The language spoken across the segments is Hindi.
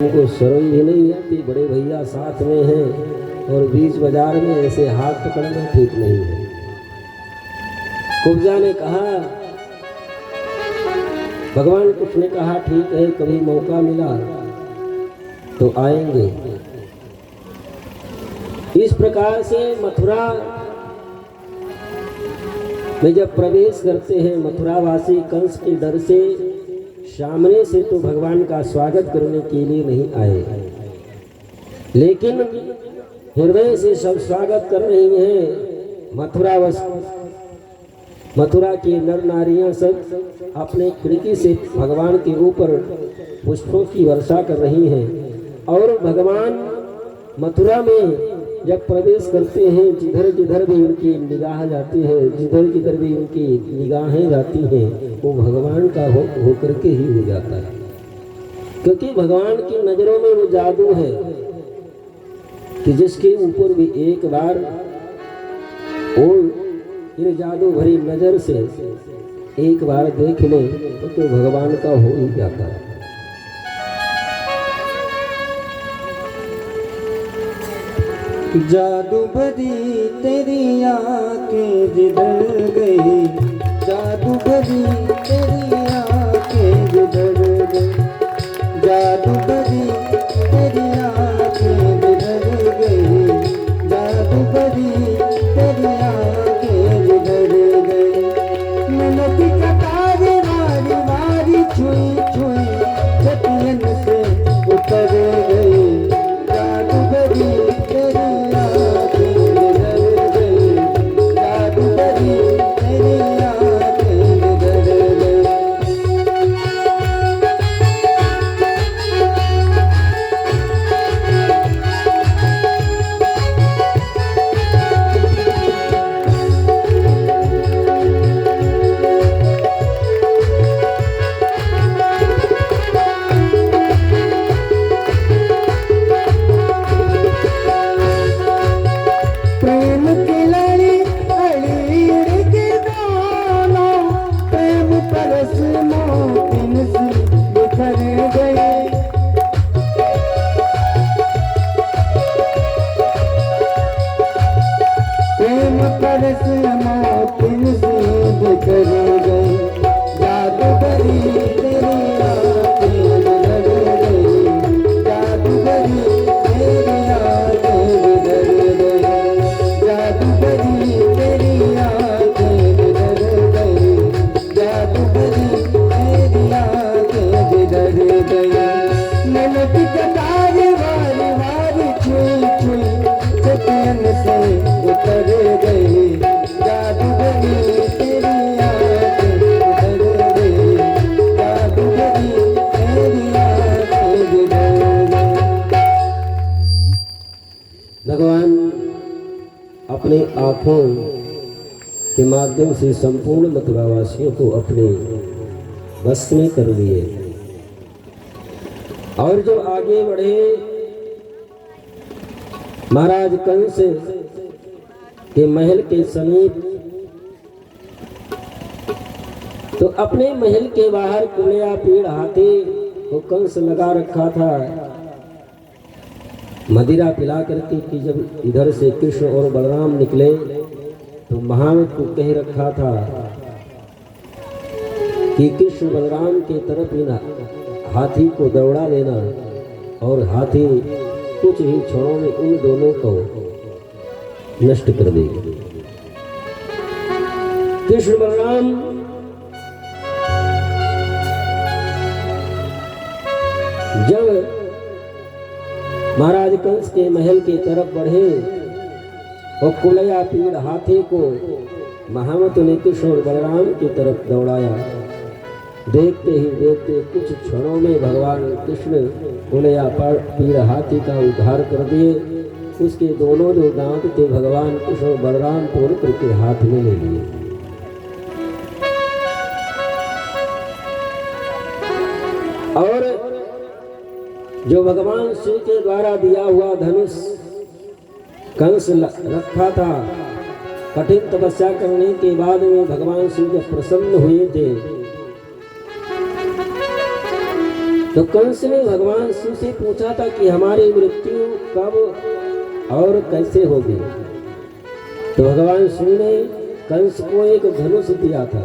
उनको शर्म भी नहीं आती, बड़े भैया साथ में हैं और बीच बाजार में ऐसे हाथ पकड़ना ठीक नहीं है। कुब्जा ने कहा, भगवान कृष्ण ने कहा ठीक है, कभी मौका मिला तो आएंगे। इस प्रकार से मथुरा में जब प्रवेश करते हैं, मथुरावासी कंस के डर से सामने से तो भगवान का स्वागत करने के लिए नहीं आए, लेकिन हृदय से सब स्वागत कर रही हैं। मथुरा के नर नारियां सब अपने खिड़की से भगवान के ऊपर पुष्पों की वर्षा कर रही हैं और भगवान मथुरा में जब प्रवेश करते हैं, जिधर जिधर भी उनकी निगाह जाती है, जिधर जिधर भी उनकी निगाहें जाती हैं, वो भगवान का होकर के ही हो जाता है, क्योंकि भगवान की नजरों में वो जादू है कि जिसके ऊपर भी एक बार वो इन जादू भरी नजर से एक बार देख ले तो भगवान का हो ही जाता है। जादू भरी तेरी आंखें जिधर गई, जादू भरी तेरी आंखें जिधर गई, जादू भरी तेरी आंखें जिधर गई, जादू भरी तेरी आंखें जिधर गई। मन की कतार वारी वारी छुई छुई छतियन से उतर गई, जादू भरी तेरी भगवान अपने आँखों के माध्यम से संपूर्ण मथुरावासियों को अपने बस में कर लिए और जो आगे बढ़े, महाराज कंस के महल के समीप, तो अपने महल के बाहर कुलिया पेड़ हाथे वो कंस लगा रखा था मदिरा पिला करके कि जब इधर से कृष्ण और बलराम निकले तो महावत को कह रखा था कि कृष्ण बलराम के तरफ ही ना हाथी को दौड़ा लेना और हाथी कुछ ही क्षणों में उन दोनों को नष्ट कर देगी। कृष्ण बलराम जब महाराज कंस के महल की तरफ बढ़े और कुलिया पीड़ हाथी को महावत ने कृष्ण और बलराम की तरफ दौड़ाया। देखते ही देखते कुछ क्षणों में भगवान कृष्ण कुलिया पीड़ हाथी का उद्धार कर दिए। उसके दोनों जो दांत थे भगवान कृष्ण और बलराम तोड़ करके हाथ में ले लिए। और जो भगवान शिव के द्वारा दिया हुआ धनुष कंस रखा था, कठिन तपस्या करने के बाद में भगवान शिव जब प्रसन्न हुए थे तो कंस ने भगवान शिव से पूछा था कि हमारी मृत्यु कब और कैसे होगी। तो भगवान शिव ने कंस को एक धनुष दिया था।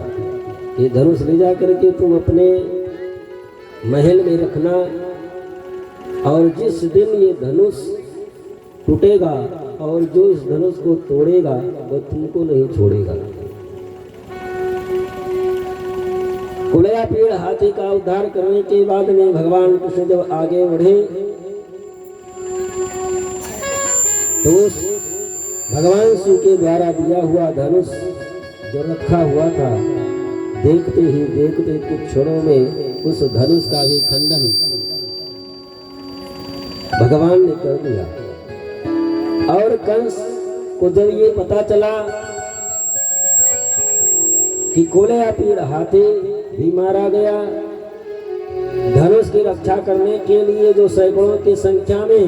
ये धनुष ले जा करके तुम अपने महल में रखना, और जिस दिन ये धनुष टूटेगा और जो इस धनुष को तोड़ेगा वो तुमको नहीं छोड़ेगा। कुलया पेड़ हाथी का उद्धार करने के बाद में भगवान कृष्ण जब आगे बढ़े तो भगवान शिव के द्वारा दिया हुआ धनुष जो रखा हुआ था, देखते ही देखते कुछ क्षणों में उस धनुष का भी खंडन भगवान ने कर दिया। और कंस को जब ये पता चला कि कोलया पीड़ हाथी भी मारा गया, धनुष की रक्षा करने के लिए जो सैकड़ों की संख्या में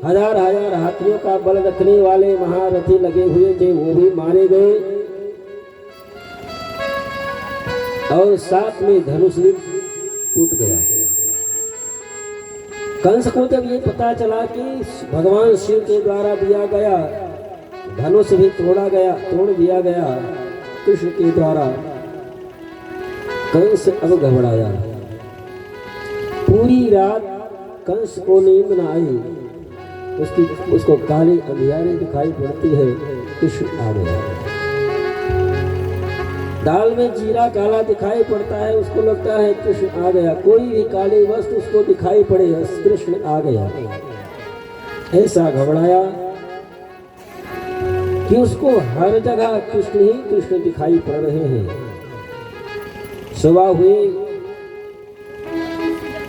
हजार हजार हाथियों का बल रखने वाले महारथी लगे हुए थे वो भी मारे गए, और साथ में धनुष भी टूट गया। कंस को जब ये पता चला कि भगवान शिव के द्वारा दिया गया धनुष भी तोड़ दिया गया कृष्ण के द्वारा, कंस अब घबराया। पूरी रात कंस को नींद न आई, उसको काली अंधियारी दिखाई पड़ती है। कृष्ण आ गया। दाल में जीरा काला दिखाई पड़ता है, उसको लगता है कृष्ण आ गया। कोई भी काली वस्तु उसको दिखाई पड़े, कृष्ण आ गया। ऐसा घबराया कि उसको हर जगह कृष्ण ही कृष्ण दिखाई पड़ रहे हैं। सुबह हुई,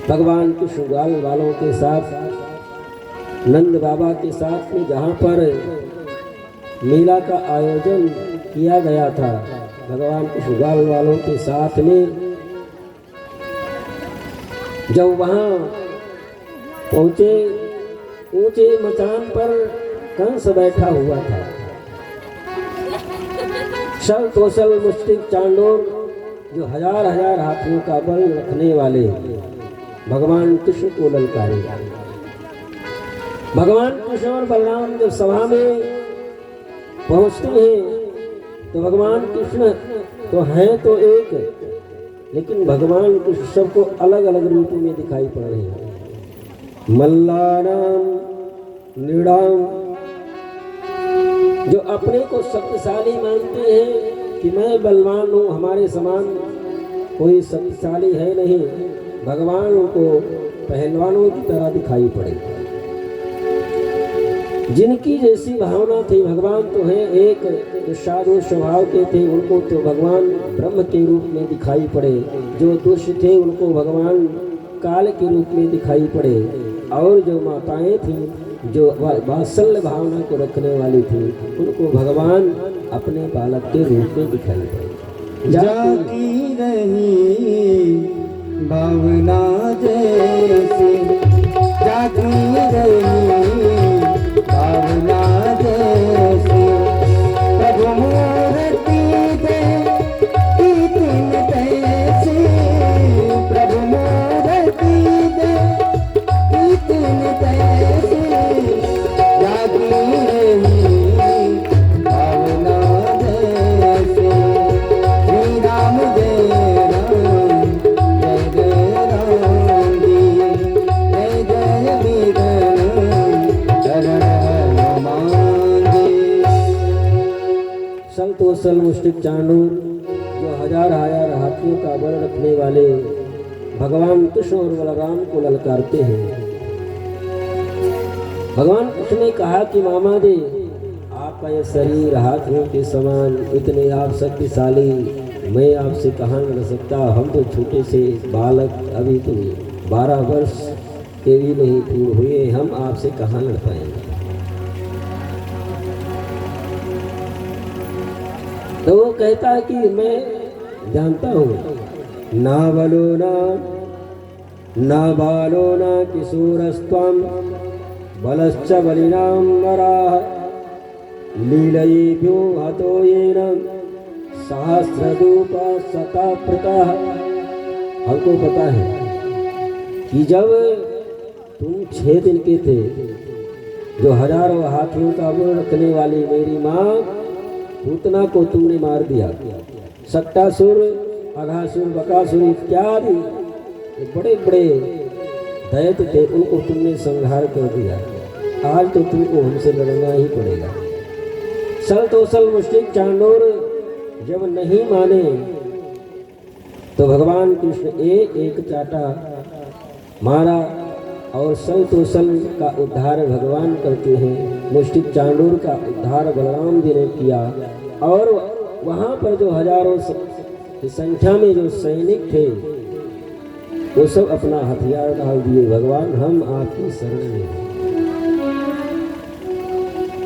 भगवान कृष्ण ग्वाल वालों के साथ नंद बाबा के साथ में जहाँ पर मेला का आयोजन किया गया था, भगवान कृष्ण ग्वाल वालों के साथ में जब वहाँ पहुँचे, ऊंचे मचान पर कंस बैठा हुआ था। शल तोसल मुष्टिक चांडोर जो हजार हजार हाथियों का बल रखने वाले भगवान कृष्ण को ललकारे। भगवान कृष्ण और बलराम जब सभा में पहुंचते हैं तो भगवान कृष्ण तो हैं तो एक, लेकिन भगवान कृष्ण सबको अलग अलग रूप में दिखाई पड़ रहे हैं। मल्लानाम नृणाम, जो अपने को शक्तिशाली मानते हैं कि मैं बलवान हूँ, हमारे समान कोई शक्तिशाली है नहीं, भगवान उनको पहलवानों की तरह दिखाई पड़े। जिनकी जैसी भावना थी, भगवान तो हैं एक, जो साधु स्वभाव के थे उनको तो भगवान ब्रह्म के रूप में दिखाई पड़े, जो दुष्ट थे उनको भगवान काल के रूप में दिखाई पड़े, और जो माताएं थीं जो वात्सल्य भावना को रखने वाली थी उनको भगवान अपने बालक के रूप में दिखाई पड़े। जाती रही भावना जैसे, जाती रही भावना जैसे, प्रभु मूर्ति दे तीन तैसे, प्रभु मूर्ति दे तीन तैसे, जाती रही भावना जैसे। श्री राम जय राम, जय जय राम जी, जय जय विघ्न शरण हनुमान जी। सल तोसल मुष्टिक चांडूर जो हजार हजार हाथियों का बल रखने वाले भगवान कृष्ण और बलराम को ललकारते हैं। भगवान कृष्ण ने कहा कि मामा दे, आपका यह शरीर हाथियों के समान, इतने आप शक्तिशाली, मैं आपसे कहाँ लड़ सकता, हम तो छोटे से बालक, अभी तो 12 वर्ष के भी नहीं पूर्ण हुए, हम आपसे कहाँ लड़ पाएंगे। तो वो कहता है कि मैं जानता हूँ, ना बलो ना बालो ना किशोरस्त्वं बलश्च बलिनां वराह, लीलयेभ्यो हतो येन सहस्ररूपा शतप्रतः। हमको पता है कि जब तुम 6 दिन के थे, जो हजारों हाथियों का बल रखने वाली मेरी माँ पूतना को तुमने मार दिया। सट्टासुर, अघासुर, बकासुर इत्यादि बड़े बड़े दैत्य थे, उनको तुमने संहार कर दिया। आज तो तुमको हमसे लड़ना ही पड़ेगा। सल तोसल मुश्किल चांडोर जब नहीं माने तो भगवान कृष्ण एक चाटा मारा और सल तोसल का उद्धार भगवान करते हैं। मुश्किल चांडोर का उद्धार बलराम जी ने किया और वहाँ पर जो हजारों की संख्या में जो सैनिक थे वो सब अपना हथियार डाल दिए। भगवान हम आपकी शरण में हैं।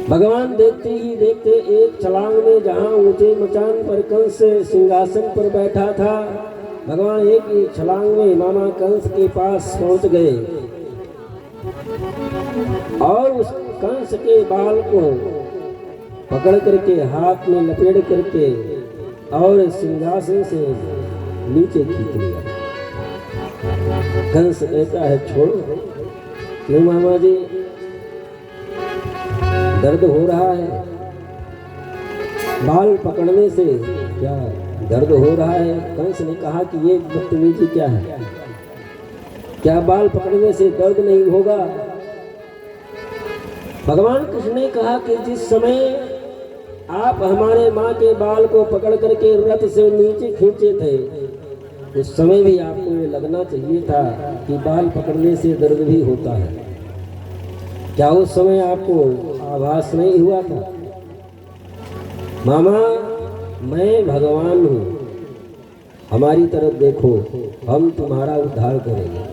भगवान देखते ही देखते एक छलांग में जहाँ ऊंचे मचान पर कंस सिंहासन पर बैठा था, भगवान एक ही छलांग में मामा कंस के पास पहुंच गए और उस कंस के बाल को पकड़ करके हाथ में लपेट करके और सिंहासन से नीचे खींच लिया। कंस कहता है छोड़ो। क्यों मामा जी, दर्द हो रहा है? बाल पकड़ने से क्या दर्द हो रहा है? कंस ने कहा कि ये बदतमीजी क्या है? क्या बाल पकड़ने से दर्द नहीं होगा? भगवान कृष्ण ने कहा कि जिस समय आप हमारे माँ के बाल को पकड़ करके रथ से नीचे खींचे थे, उस समय भी आपको ये लगना चाहिए था कि बाल पकड़ने से दर्द भी होता है। क्या उस समय आपको आभास नहीं हुआ था? मामा, मैं भगवान हूँ, हमारी तरफ देखो, हम तुम्हारा उद्धार करेंगे।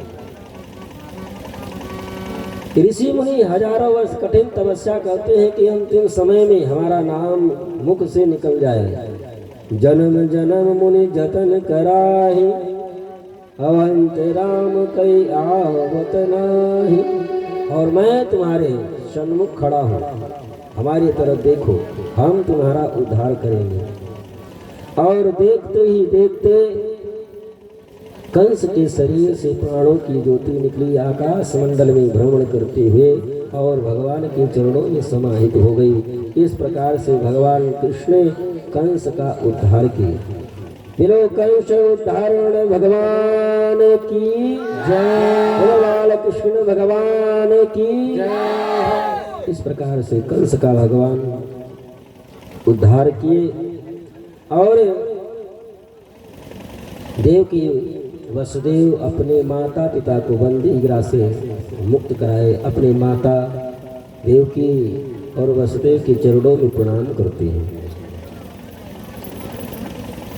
ऋषि मुनि हजारों वर्ष कठिन तपस्या करते हैं कि अंतिम समय में हमारा नाम मुख से निकल जाए। जन्म जन्म मुनि जतन कराही, अवंत राम कई आवत नाही। और मैं तुम्हारे सन्मुख खड़ा हूँ, हमारी तरफ देखो, हम तुम्हारा उद्धार करेंगे। और देखते ही देखते कंस के शरीर से प्राणों की ज्योति निकली, आकाश मंडल में भ्रमण करते हुए और भगवान के चरणों में समाहित हो गई। इस प्रकार से भगवान कृष्ण ने कंस का उद्धार किया। बिलो कंस उद्धारण भगवान की जय। बोलो बाल कृष्ण भगवान की जय। इस प्रकार से कंस का भगवान उद्धार किए और देवकी वसुदेव अपने माता पिता को बंदीगृह से मुक्त कराए। अपने माता देवकी और वसुदेव के चरणों में प्रणाम करते हैं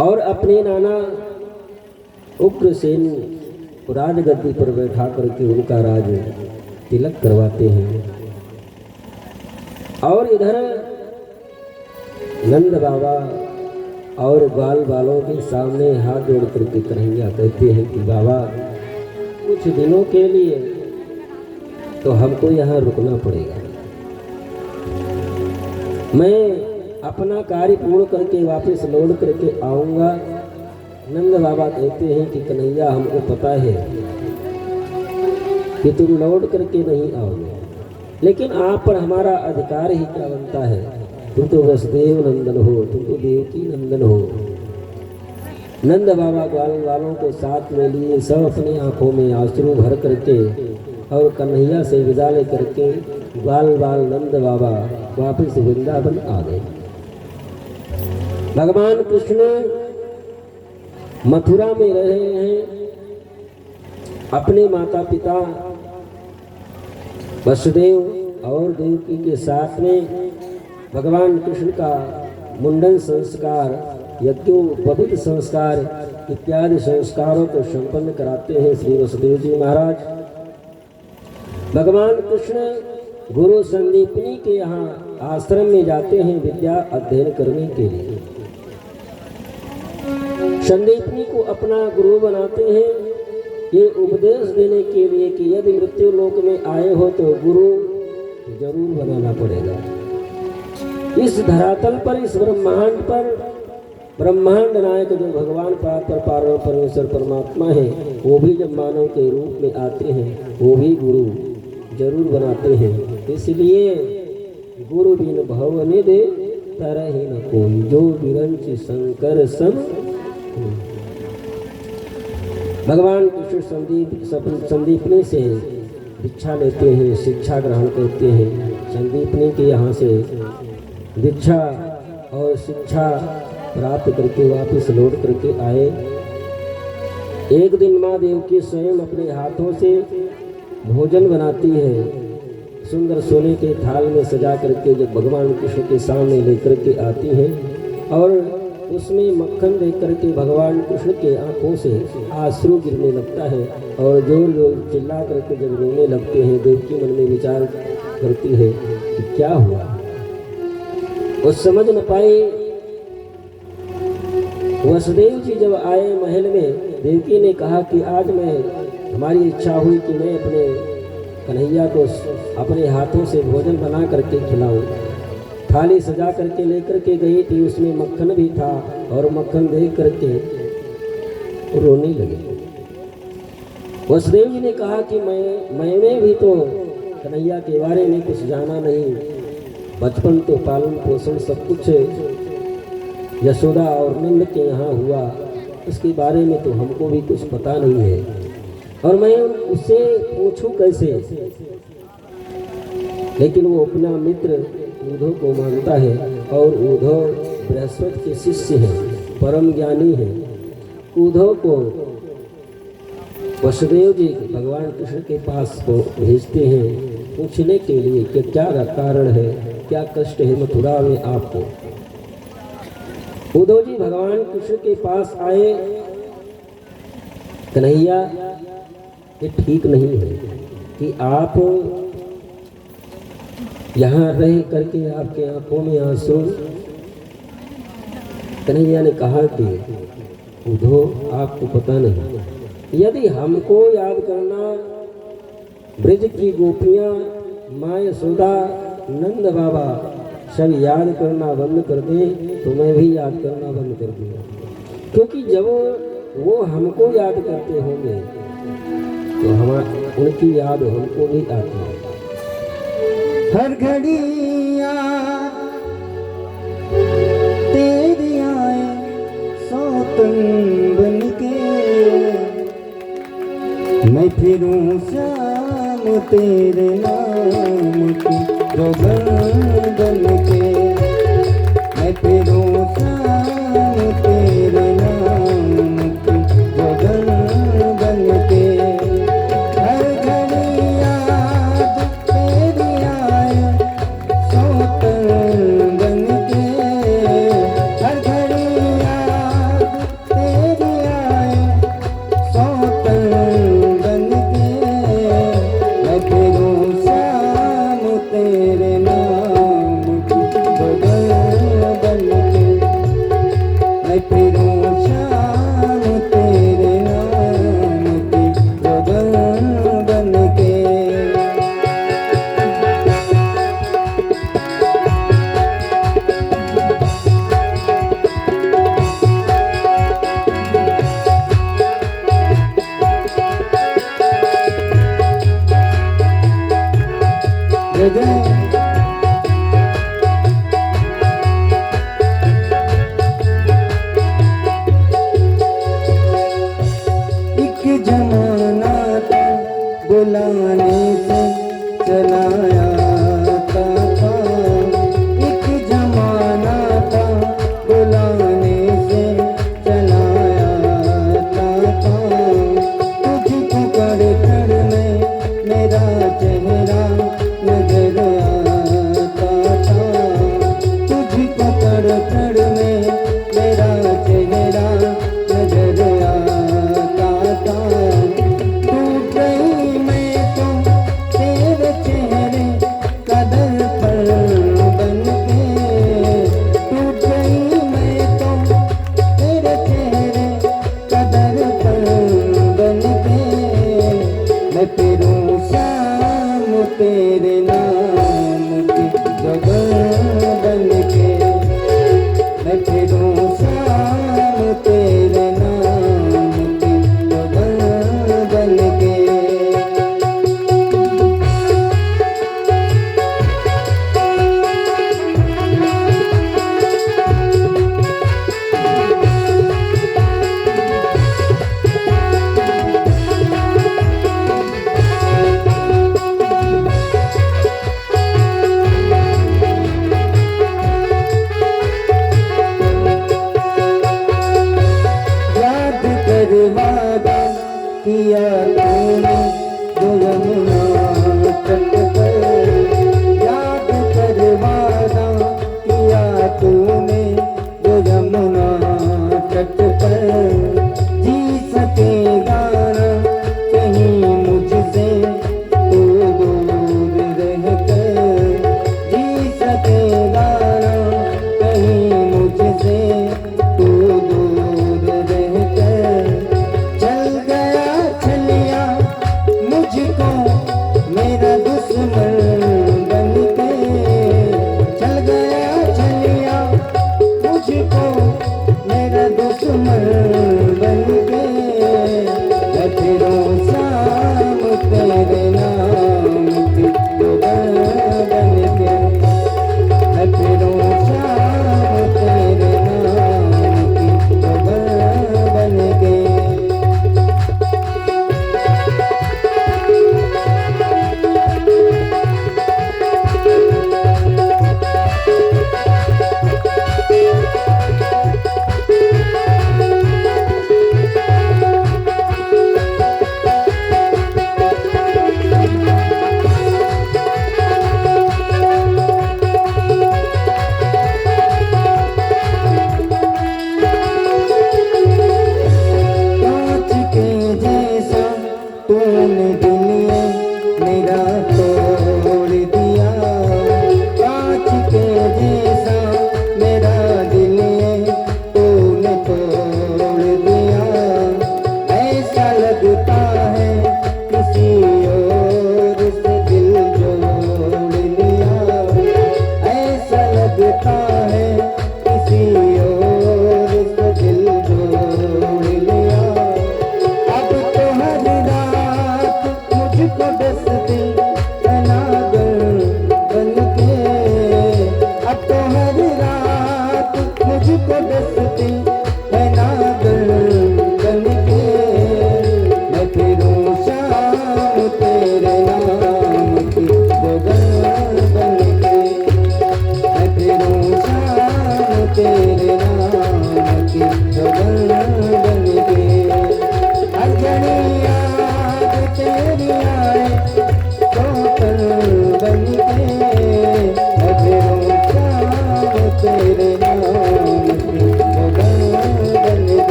और अपने नाना उग्रसेन राजगद्दी पर बैठा करके उनका राज तिलक करवाते हैं। और इधर नंद बाबा और बाल बालों के सामने हाथ जोड़ करके कन्हैया कहते हैं कि बाबा, कुछ दिनों के लिए तो हमको यहाँ रुकना पड़ेगा। मैं अपना कार्य पूर्ण करके वापस लौट करके आऊँगा। नंद बाबा कहते हैं कि कन्हैया, हमको पता है कि तुम लौट करके नहीं आओगे, लेकिन आप पर हमारा अधिकार ही क्या बनता है? तुम तो वसुदेव नंदन हो, तुम तो देवकी नंदन हो। नंद बाबा ग्वाल वालों को साथ में लिए सब अपनी आंखों में आंसू भर करके और कन्हैया से विदा ले करके ग्वाल बाल नंद बाबा वापस वृंदावन आ गए। भगवान कृष्ण मथुरा में रहे हैं। अपने माता पिता वसुदेव और देवकी के साथ में भगवान कृष्ण का मुंडन संस्कार, यज्ञोपवीत संस्कार इत्यादि संस्कारों को संपन्न कराते हैं श्री वसुदेव जी महाराज। भगवान कृष्ण गुरु संदीपनी के यहाँ आश्रम में जाते हैं विद्या अध्ययन करने के लिए। संदीपनी को अपना गुरु बनाते हैं, ये उपदेश देने के लिए कि यदि मृत्यु लोक में आए हो तो गुरु जरूर बनाना पड़ेगा। इस धरातल पर, इस ब्रह्मांड पर ब्रह्मांड नायक जो भगवान पार्वण परमेश्वर परमात्मा है, वो भी जब मानव के रूप में आते हैं वो भी गुरु जरूर बनाते हैं। इसलिए गुरु बिन भव निधि तरहि न कोई, जो विरंच शंकर सब। भगवान कृष्ण संदीपनी से दीक्षा लेते हैं, शिक्षा ग्रहण करते हैं। संदीपनी के यहाँ से दीक्षा और शिक्षा प्राप्त करके वापस लौट करके आए। एक दिन माँ देवकी स्वयं अपने हाथों से भोजन बनाती है, सुंदर सोने के थाल में सजा करके जब भगवान कृष्ण के सामने लेकर के आती हैं और उसमें मक्खन देख करके भगवान कृष्ण के आंखों से आंसू गिरने लगता है और जो लोग चिल्ला करके जब रोने लगते हैं, देवकी मन में विचार करती है कि क्या हुआ। वो समझ न पाए। वसुदेव जी जब आए महल में, देवकी ने कहा कि आज हमारी इच्छा हुई कि मैं अपने कन्हैया को अपने हाथों से भोजन बना करके खिलाऊं। थाली सजा करके लेकर के गई थी, उसमें मक्खन भी था और मक्खन देख करके रोने लगे। वसुदेव जी ने कहा कि मैंने भी तो कन्हैया के बारे में कुछ जाना नहीं, बचपन तो पालन पोषण सब कुछ यशोदा और नंद के यहाँ हुआ, उसके बारे में तो हमको भी कुछ पता नहीं है और मैं उससे पूछूं कैसे। लेकिन वो अपना मित्र उद्धव को मानता है और उद्धव बृहस्पति के शिष्य हैं, परम ज्ञानी हैं। उद्धव को वसुदेव जी भगवान कृष्ण के पास को भेजते हैं पूछने के लिए कि क्या कारण है, क्या कष्ट है मथुरा में आपको। उद्धव जी भगवान कृष्ण के पास आए, कन्हैया ये ठीक नहीं है कि आप यहाँ रह करके आपके आंखों में आंसू। कन्हैया ने कहा कि उद्धव आपको पता नहीं, यदि हमको याद करना ब्रज की गोपियाँ, माँ यशोदा, नंद बाबा सब याद करना बंद कर दें तो मैं भी याद करना बंद कर दूँगा, क्योंकि जब वो हमको याद करते होंगे तो उनकी याद हमको भी आती है। हर घड़िया तेरी आए सौतन बन के, मैं फिरूं शाम तेरे नाम की जोगन बन के, मैं फिरूं शाम तेरे नाम की जोगन बन के। हर घड़िया तेरी आए सौतन बन के, हर घड़िया तेरी आए सौतन बन के, मैं फिरूं शाम तेरे नाम की जोगन बन के, मैं फिरूं शाम तेरे नाम की जोगन बन के। जय जय एक जमाना था बुलाने से चलाया था, एक जमाना था बुलाने से चलाया था। तुझको कर कर में मेरा चेहरा नजर आता था, तुझको कर कर में मेरा चेहरा नजर आता था। टूट गई मैं तो तेरे चेहरे का दर्पण बन के, टूट गई मैं तो तेरे चेहरे का दर्पण बन के, मैं फिरूं शाम तेरे नाम की जोगन बन के, मैं फिरूं शाम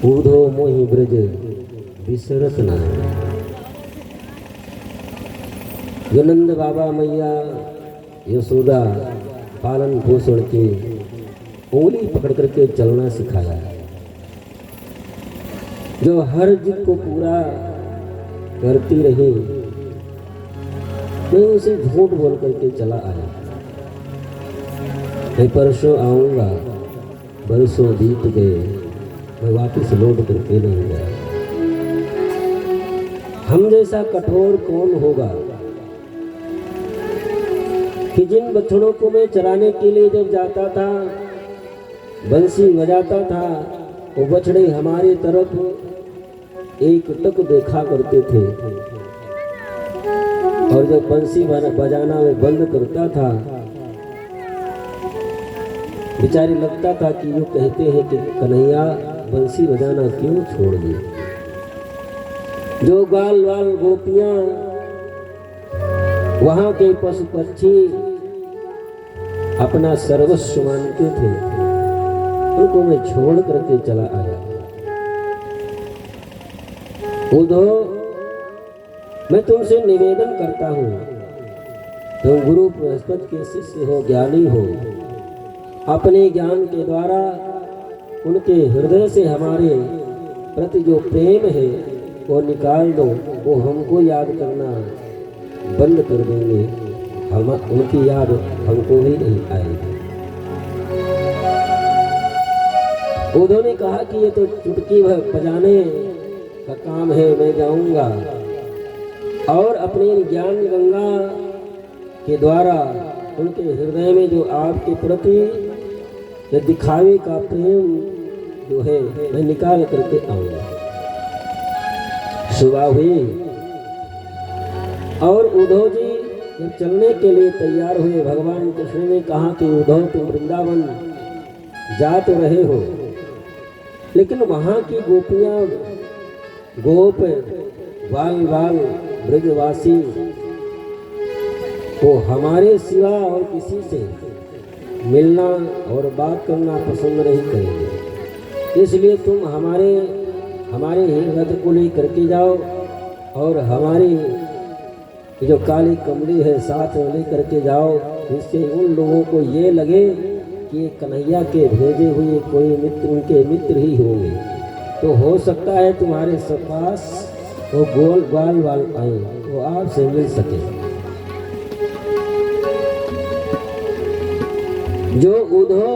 ऊधो मोहि ब्रज बिसरत नाहि। जो नंद बाबा मैया यशोदा पालन पोषण की उंगली पकड़ करके चलना सिखाया, जो हर जिद को पूरा करती रही, मैं उसे झूठ बोल करके चला आया। मैं परसों आऊंगा, बरसों बीत गए, मैं वापस लौट करके नहीं गया। हम जैसा कठोर कौन होगा कि जिन बछड़ों को मैं चराने के लिए जब जाता था, बंसी बजाता था, वो बछड़े हमारी तरफ एक टक देखा करते थे, और जब बंसी बजाना मैं बंद करता था, बेचारी लगता था कि वो कहते हैं कि कन्हैया बंसी बजाना क्यों छोड़ दी। जो ग्वाल वाल गोपियां, वहां के पशु पक्षी अपना सर्वस्व मानते थे, उनको मैं छोड़ करके चला आया। उद्धव, मैं तुमसे निवेदन करता हूं, तुम गुरु बृहस्पति के शिष्य हो, ज्ञानी हो, अपने ज्ञान के द्वारा उनके हृदय से हमारे प्रति जो प्रेम है वो निकाल दो। वो हमको याद करना बंद कर देंगे, हम उनकी याद हमको ही नहीं आएगी। उद्धव ने कहा कि ये तो चुटकी बजाने का काम है, मैं जाऊंगा और अपने ज्ञान गंगा के द्वारा उनके हृदय में जो आपके प्रति ये दिखावे का प्रेम जो है मैं निकाल करके आऊंगा। सुबह हुई और उद्धव जी जब चलने के लिए तैयार हुए, भगवान कृष्ण ने कहा कि उद्धव तुम वृंदावन जा तो रहे हो, लेकिन वहां की गोपियां, गोप, बाल बाल ब्रजवासी वो हमारे सिवा और किसी से मिलना और बात करना पसंद नहीं करेंगे। इसलिए तुम हमारे ही रथ को ले करके जाओ और हमारी जो काली कमली है साथ में ले करके जाओ, जिससे उन लोगों को ये लगे कि कन्हैया के भेजे हुए कोई मित्र उनके मित्र ही होंगे, तो हो सकता है तुम्हारे पास वो गोल बाल वाल आए, वो आपसे मिल सके। जो उद्धव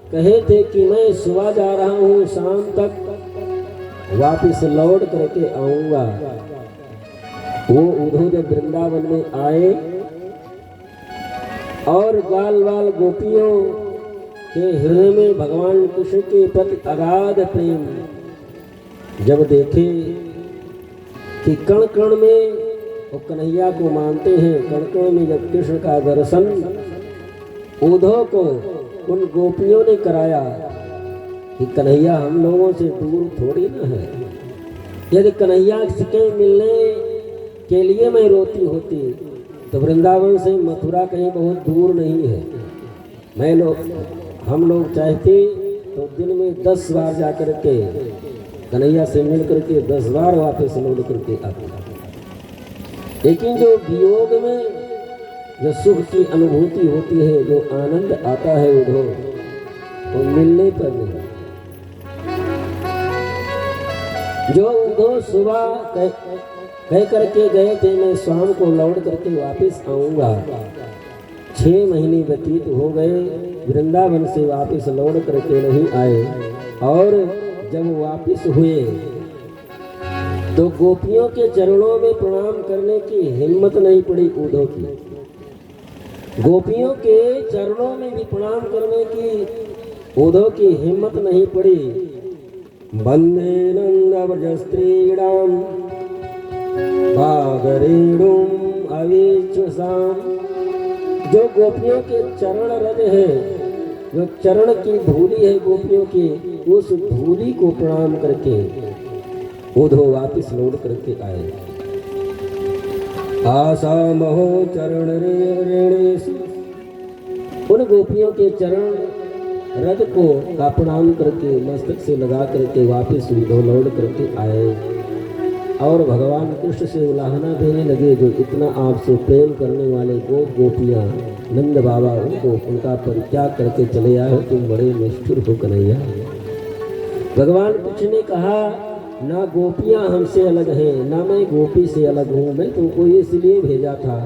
कहे थे कि मैं सुबह जा रहा हूँ, शाम तक वापस लौट करके आऊंगा, वो उद्धव जब वृंदावन में आए और ग्वाल वाल गोपियों के हृदय में भगवान कृष्ण के प्रति अगाध प्रेम जब देखे कि कण कण में वो कन्हैया को मानते हैं, कण कण में जब कृष्ण का दर्शन उद्धव को उन गोपियों ने कराया कि कन्हैया हम लोगों से दूर थोड़ी ना है। यदि कन्हैया से मिलने के लिए मैं रोती होती तो वृंदावन से मथुरा कहीं बहुत दूर नहीं है। हम लोग चाहते तो दिन में 10 बार जा करके कन्हैया से मिल करके 10 बार वापस लौट करके आते, लेकिन जो वियोग में जो सुख की अनुभूति होती है, जो आनंद आता है उद्धव, वो मिलने पर नहीं। जो उद्धव सुबह कह करके गए थे मैं शाम को लौट करके वापस आऊंगा, 6 महीने व्यतीत हो गए, वृंदावन से वापस लौट करके नहीं आए। और जब वापस हुए तो गोपियों के चरणों में प्रणाम करने की हिम्मत नहीं पड़ी उद्धव की। गोपियों के चरणों में भी प्रणाम करने की उद्धव की हिम्मत नहीं पड़ी। वंदे नंदव्रजस्त्रीणां भागरेणुम अविच्युसाम। जो गोपियों के चरण रज है, जो चरण की धूली है गोपियों की, उस धूली को प्रणाम करके उद्धव वापिस लौट करके आए। आसामहो चरण रेणेषु, उन गोपियों के चरण रथ को का प्रणाम करके मस्तक से लगा करके वापस लौट करके आए और भगवान कृष्ण से उलाहना देने लगे, जो इतना आपसे प्रेम करने वाले गोपियाँ नंद बाबा उनको उनका परित्याग करके चले आए हो, तुम बड़े निष्ठुर हो कन्हैया। भगवान कृष्ण ने कहा, ना गोपियाँ हमसे अलग हैं, ना मैं गोपी से अलग हूँ। मैं तुमको इसलिए भेजा था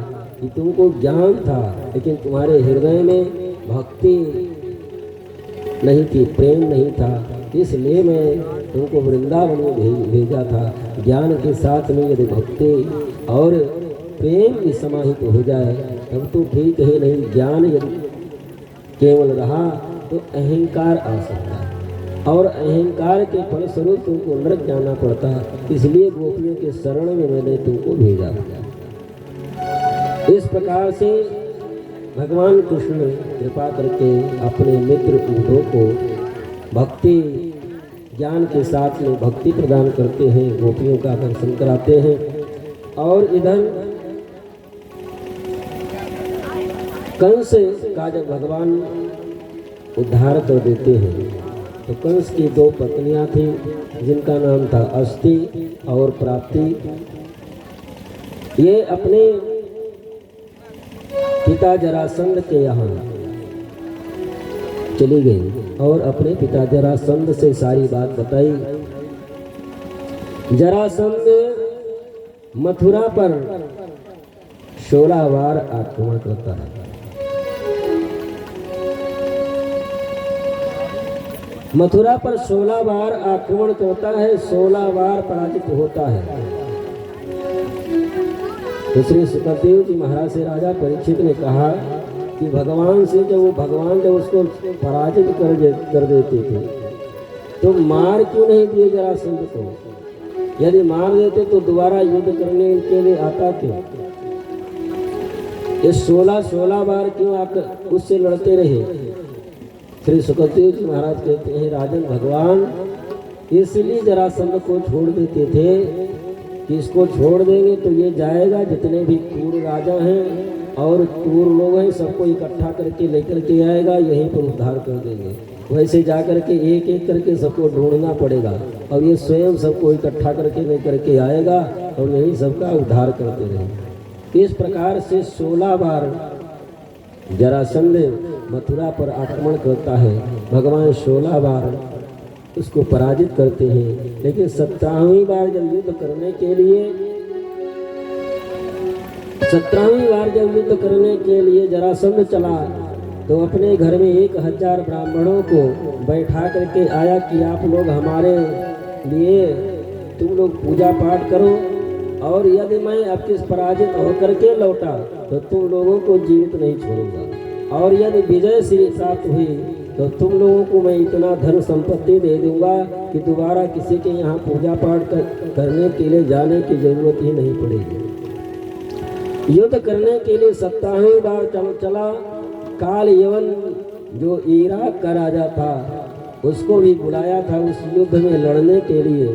कि तुमको ज्ञान था, लेकिन तुम्हारे हृदय में भक्ति नहीं थी, प्रेम नहीं था, इसलिए मैं तुमको वृंदावन में भेजा था। ज्ञान के साथ में यदि भक्ति और प्रेम भी समाहित हो जाए तब तो ठीक है, नहीं ज्ञान यदि केवल रहा तो अहंकार आ सकता है और अहंकार के फलस्वरूप तुमको नरक जाना पड़ता। इसलिए गोपियों के शरण में मैंने तुमको भेजा। इस प्रकार से भगवान कृष्ण कृपा करके अपने मित्र उद्धव को भक्ति ज्ञान के साथ में भक्ति प्रदान करते हैं, गोपियों का दर्शन कराते हैं और इधर कंस का जब भगवान उद्धार कर देते हैं तो कंस की दो पत्नियां थीं जिनका नाम था अस्थि और प्राप्ति। ये अपने पिता जरासंध के यहाँ चली गई और अपने पिता जरासंध से सारी बात बताई। जरासंध मथुरा पर 16 बार आक्रमण करता है। मथुरा पर 16 बार आक्रमण करता है, 16 बार पराजित होता है। तो श्री सुखदेव जी महाराज से राजा परीक्षित ने कहा कि भगवान जब उसको पराजित कर देते थे तो मार क्यों नहीं दिए जरासंध को? यदि मार देते तो दोबारा युद्ध करने के लिए आता क्यों? ये 16 बार क्यों आकर उससे लड़ते रहे? श्री सुखदेव जी महाराज कहते हैं, राजन भगवान इसलिए जरासंध को छोड़ देते थे कि इसको छोड़ देंगे तो ये जाएगा, जितने भी क्रूर राजा हैं और क्रूर लोग हैं सबको इकट्ठा करके लेकर के आएगा, यहीं पर उद्धार कर देंगे। वैसे जा करके एक एक करके सबको ढूंढना पड़ेगा और ये स्वयं सबको इकट्ठा करके लेकर के आएगा और यही सबका उद्धार करते रहेंगे। इस प्रकार से 16 बार जरासंध मथुरा पर आक्रमण करता है। भगवान 16 बार उसको पराजित करते हैं, लेकिन 17वीं बार जब युद्ध करने के लिए जरासंध चला तो अपने घर में 1000 ब्राह्मणों को बैठा करके आया कि आप लोग हमारे लिए तुम लोग पूजा पाठ करो और यदि मैं आपके पराजित होकर के लौटा तो तुम लोगों को जीवित नहीं छोड़ूंगा और यदि विजय श्री प्राप्त हुई तो तुम लोगों को मैं इतना धन संपत्ति दे दूंगा कि दोबारा किसी के यहाँ पूजा पाठ करने के लिए जाने की जरूरत ही नहीं पड़ेगी। युद्ध करने के लिए 17वीं बार चला। काल यवन जो इराक का राजा था उसको भी बुलाया था उस युद्ध में लड़ने के लिए।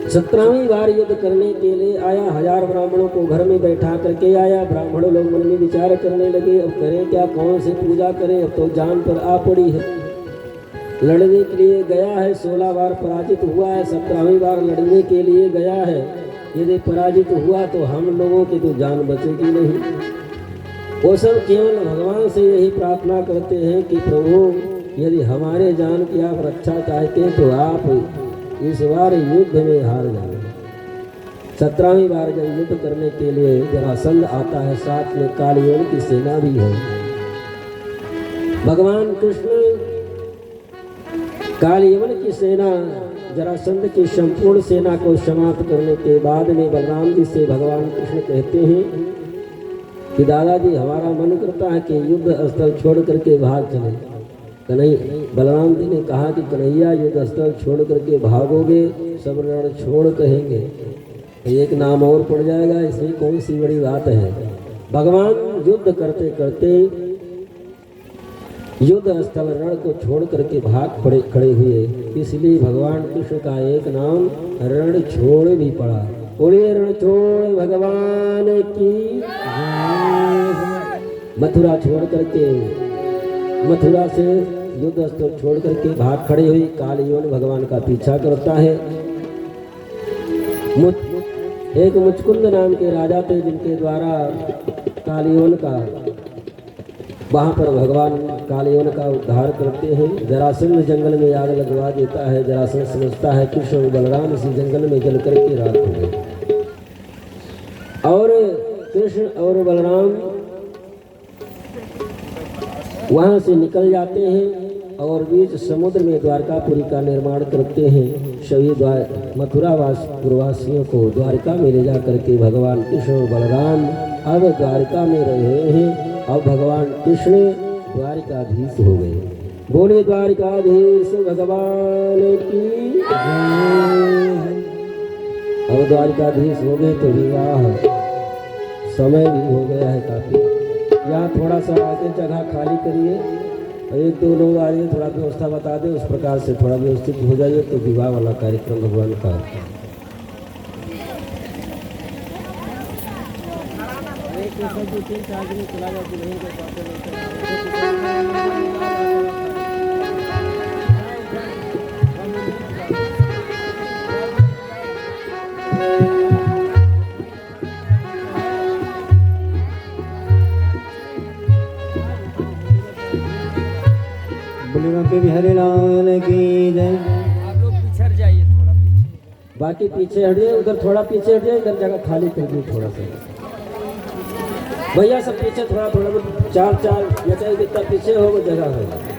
17वीं बार युद्ध करने के लिए आया, 1000 ब्राह्मणों को घर में बैठा करके आया। ब्राह्मणों लोग मन में विचार करने लगे, अब करें क्या, कौन से पूजा करें, अब तो जान पर आ पड़ी है। लड़ने के लिए गया है, 16 बार पराजित हुआ है, 17वीं बार लड़ने के लिए गया है। यदि पराजित हुआ तो हम लोगों की तो जान बचेगी नहीं। वो सब केवल भगवान से यही प्रार्थना करते हैं कि प्रभु यदि हमारे जान की आप रक्षा चाहते तो आप इस बार युद्ध में हार जाए। 17वीं बार जब युद्ध करने के लिए जरासंध आता है, साथ में कालयवन की सेना भी है। भगवान कृष्ण कालयवन की सेना जरासंध की संपूर्ण सेना को समाप्त करने के बाद में बलराम जी से भगवान कृष्ण कहते हैं कि दादाजी हमारा मन करता है कि युद्ध स्थल छोड़ करके भाग चले। बलराम जी ने कहा कि कन्हैया युद्ध स्थल छोड़ करके भागोगे सब रण छोड़ कहेंगे तो एक नाम और पड़ जाएगा, इसमें कौन सी बड़ी बात है। भगवान युद्ध करते करते युद्ध स्थल रण को छोड़ करके भाग खड़े हुए, इसलिए भगवान कृष्ण का एक नाम रण छोड़ भी पड़ा। बोलिए रण छोड़ भगवान की। मथुरा छोड़ करके, मथुरा से युद्ध स्थल छोड़ करके भाग खड़े हुई कालयोन भगवान का पीछा करता है। एक मुचकुंद नाम के राजा थे जिनके द्वारा कालयोन का, वहाँ पर भगवान कालयोन का उद्धार करते हैं। जरासंध जंगल में आग लगवा देता है। जरासंध समझता है कृष्ण और बलराम इसी जंगल में जल करके राख हो गए और कृष्ण और बलराम वहाँ से निकल जाते हैं और बीच समुद्र में द्वारकापुरी का निर्माण करते हैं। सभी मथुरा पुरवासियों को द्वारका में ले जा करके भगवान कृष्ण और बलराम अब द्वारका में रहे हैं। अब भगवान कृष्ण द्वारिकाधीश हो गए। बोले द्वारिकाधीश भगवान की जय। अब द्वारिकाधीश हो गए तो विवाह समय भी हो गया है काफी। यहाँ थोड़ा सा आगे जगह खाली करिए, एक दो लोग आ रहे, थोड़ा व्यवस्था बता दें, उस प्रकार से थोड़ा व्यवस्थित हो जाइए तो विवाह वाला कार्यक्रम भगवान का। बोले बिहारी लाल की जय। आप लोग पिछड़ जाइए थोड़ा पीछे। बाकी पीछे हटिए, उधर थोड़ा पीछे हटिए, इधर जगह खाली कर दी थोड़ा सा। भैया सब पीछे थोड़ा थोड़ा, चार चार या चाहे जितना पीछे हो वो जगह है।